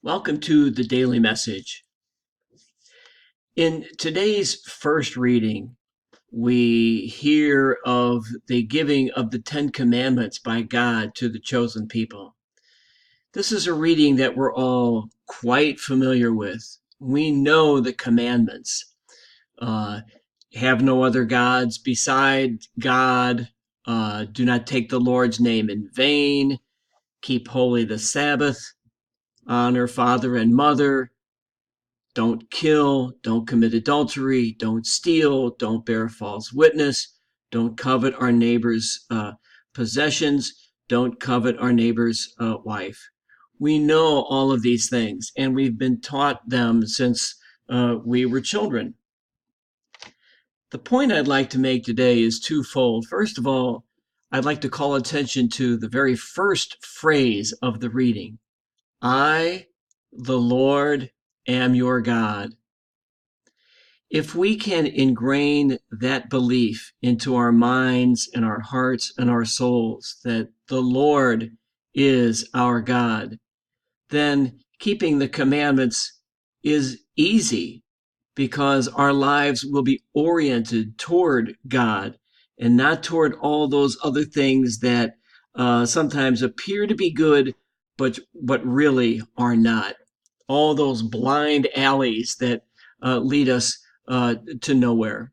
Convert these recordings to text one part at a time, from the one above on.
Welcome to the Daily Message. In today's first reading, we hear of the giving of the Ten Commandments by God to the chosen people. This is a reading that we're all quite familiar with. We know the commandments. Have no other gods beside God. Do not take the Lord's name in vain. Keep holy the Sabbath. Honor father and mother. Don't kill, don't commit adultery, don't steal, don't bear false witness, don't covet our neighbor's possessions, don't covet our neighbor's wife. We know all of these things, and we've been taught them since we were children. The point I'd like to make today is twofold. First of all, I'd like to call attention to the very first phrase of the reading. I, the Lord, am your God. If we can ingrain that belief into our minds and our hearts and our souls that the Lord is our God, then keeping the commandments is easy because our lives will be oriented toward God and not toward all those other things that sometimes appear to be good, but really are not. All those blind alleys that lead us to nowhere.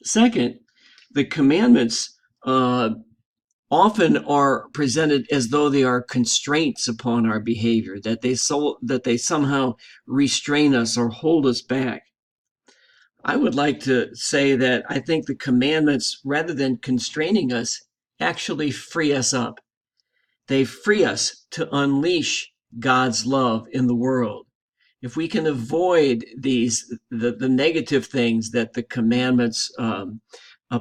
Second, the commandments often are presented as though they are constraints upon our behavior, that they somehow restrain us or hold us back. I would like to say that I think the commandments, rather than constraining us, actually free us up. They free us to unleash God's love in the world. If we can avoid the negative things that the commandments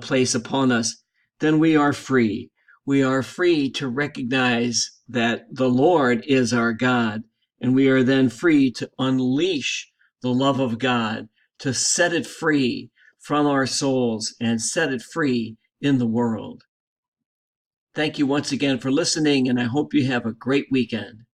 place upon us, then we are free. We are free to recognize that the Lord is our God, and we are then free to unleash the love of God, to set it free from our souls and set it free in the world. Thank you once again for listening, and I hope you have a great weekend.